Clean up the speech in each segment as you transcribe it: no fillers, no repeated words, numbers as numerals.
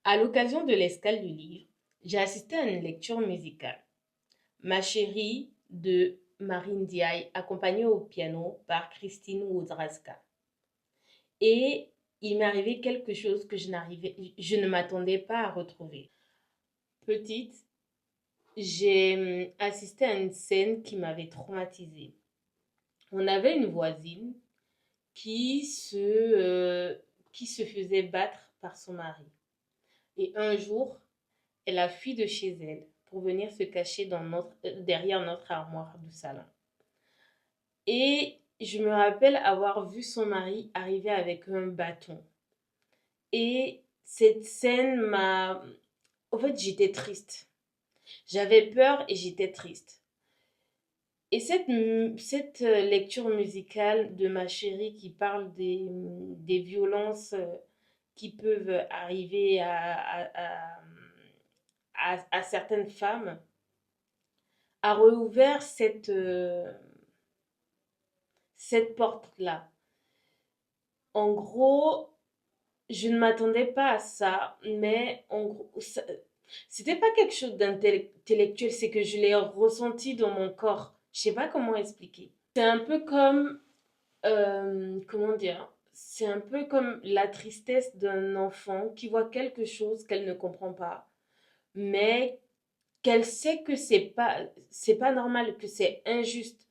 À l'occasion de l'escale du livre, j'ai assisté à une lecture musicale. Ma chérie de Marine Ndiaye, accompagnée au piano par Christine Wodrazka. Et il m'est arrivé quelque chose que je ne m'attendais pas à retrouver. Petite, j'ai assisté à une scène qui m'avait traumatisée. On avait une voisine qui se, euh, qui se faisait battre par son mari. Et un jour, elle a fui de chez elle pour venir se cacher derrière notre armoire du salon. Et je me rappelle avoir vu son mari arriver avec un bâton. Et cette scène m'a... En fait, j'étais triste. J'avais peur et j'étais triste. Et cette lecture musicale de ma chérie qui parle des violences qui peuvent arriver à certaines femmes a rouvert cette porte-là. En gros, je ne m'attendais pas à ça, mais en gros, c'était pas quelque chose d'intellectuel, c'est que je l'ai ressenti dans mon corps. Je sais pas comment expliquer. C'est un peu comme, comment dire, c'est un peu comme la tristesse d'un enfant qui voit quelque chose qu'elle ne comprend pas, mais qu'elle sait que c'est pas normal, que c'est injuste.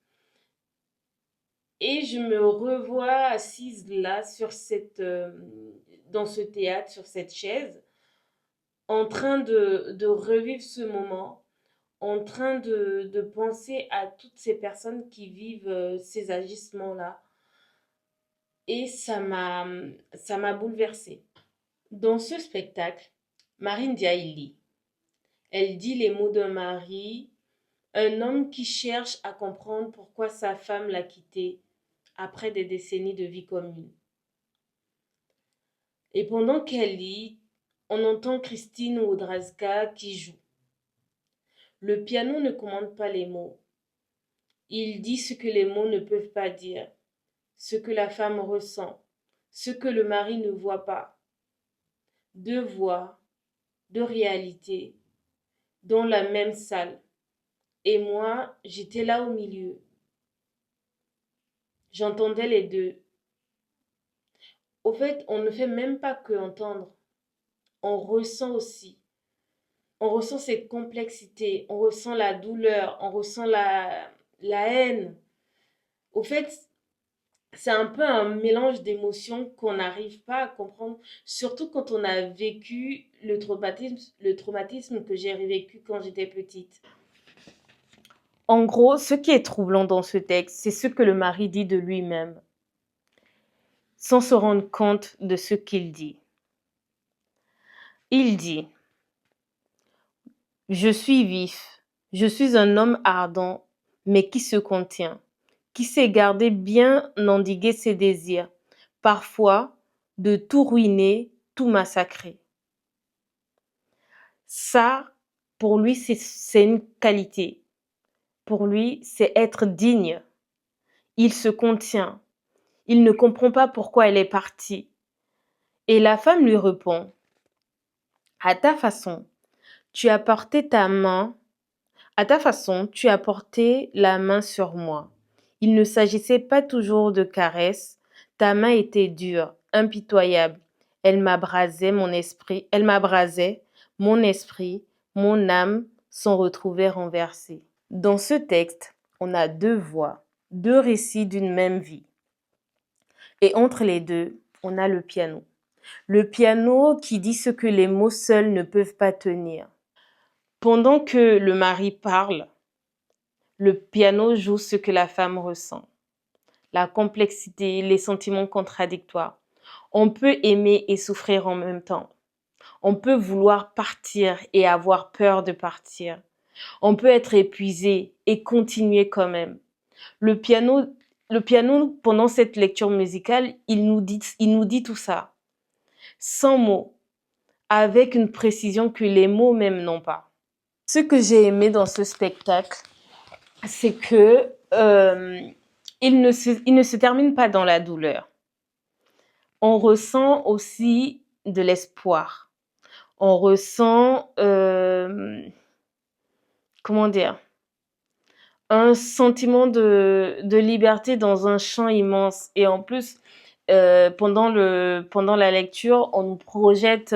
Et je me revois assise là dans ce théâtre, sur cette chaise, en train de revivre ce moment, en train de penser à toutes ces personnes qui vivent ces agissements-là. Et ça m'a bouleversée. Dans ce spectacle, Marine Diaye lit. Elle dit les mots d'un mari, un homme qui cherche à comprendre pourquoi sa femme l'a quitté après des décennies de vie commune. Et pendant qu'elle lit, on entend Christine Wodrazka qui joue. Le piano ne commande pas les mots. Il dit ce que les mots ne peuvent pas dire, ce que la femme ressent, ce que le mari ne voit pas. Deux voix, deux réalités, dans la même salle. Et moi, j'étais là au milieu. J'entendais les deux. Au fait, on ne fait même pas que entendre. On ressent aussi. On ressent cette complexité, on ressent la douleur, on ressent la haine. Au fait, c'est un peu un mélange d'émotions qu'on n'arrive pas à comprendre, surtout quand on a vécu le traumatisme que j'ai vécu quand j'étais petite. En gros, ce qui est troublant dans ce texte, c'est ce que le mari dit de lui-même, sans se rendre compte de ce qu'il dit. Il dit, je suis vif, je suis un homme ardent, mais qui se contient, qui sait garder bien endiguer ses désirs, parfois de tout ruiner, tout massacrer. Ça, pour lui, c'est une qualité. Pour lui, c'est être digne. Il se contient. Il ne comprend pas pourquoi elle est partie. Et la femme lui répond, à ta façon, tu as porté ta main, à ta façon, tu as porté la main sur moi. Il ne s'agissait pas toujours de caresses. Ta main était dure, impitoyable. Elle m'abrasait, mon esprit, mon âme s'en retrouvait renversée. Dans ce texte, on a deux voix, deux récits d'une même vie. Et entre les deux, on a le piano. Le piano qui dit ce que les mots seuls ne peuvent pas tenir. Pendant que le mari parle, le piano joue ce que la femme ressent. La complexité, les sentiments contradictoires. On peut aimer et souffrir en même temps. On peut vouloir partir et avoir peur de partir. On peut être épuisé et continuer quand même. Le piano, pendant cette lecture musicale, il nous dit tout ça, sans mots, avec une précision que les mots même n'ont pas. Ce que j'ai aimé dans ce spectacle, c'est que il ne se termine pas dans la douleur. On ressent aussi de l'espoir. on ressent, comment dire? Un sentiment de liberté dans un champ immense et en plus, pendant la lecture, on nous projette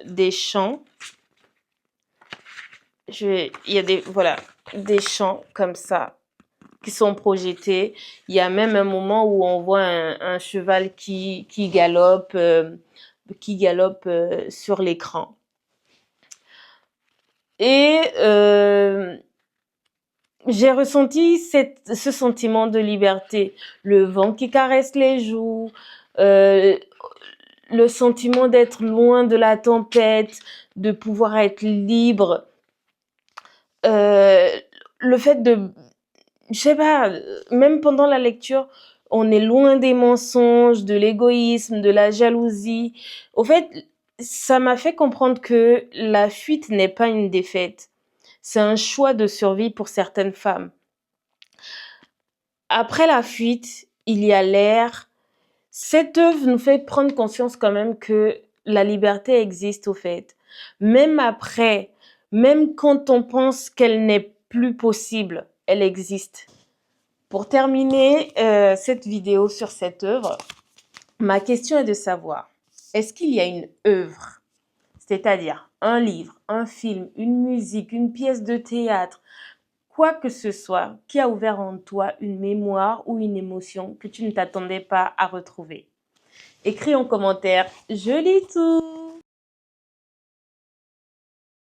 des chants. Il y a des chants comme ça qui sont projetés. Il y a même un moment où on voit un cheval qui galope sur l'écran. Et j'ai ressenti ce sentiment de liberté, le vent qui caresse les joues, le sentiment d'être loin de la tempête, de pouvoir être libre, le fait je sais pas, même pendant la lecture, on est loin des mensonges, de l'égoïsme, de la jalousie. Au fait, ça m'a fait comprendre que la fuite n'est pas une défaite. C'est un choix de survie pour certaines femmes. Après la fuite, il y a l'air. Cette œuvre nous fait prendre conscience quand même que la liberté existe au fait. Même après, même quand on pense qu'elle n'est plus possible, elle existe. Pour terminer cette vidéo sur cette œuvre, ma question est de savoir, est-ce qu'il y a une œuvre, c'est-à-dire un livre, un film, une musique, une pièce de théâtre, quoi que ce soit, qui a ouvert en toi une mémoire ou une émotion que tu ne t'attendais pas à retrouver? Écris en commentaire, je lis tout!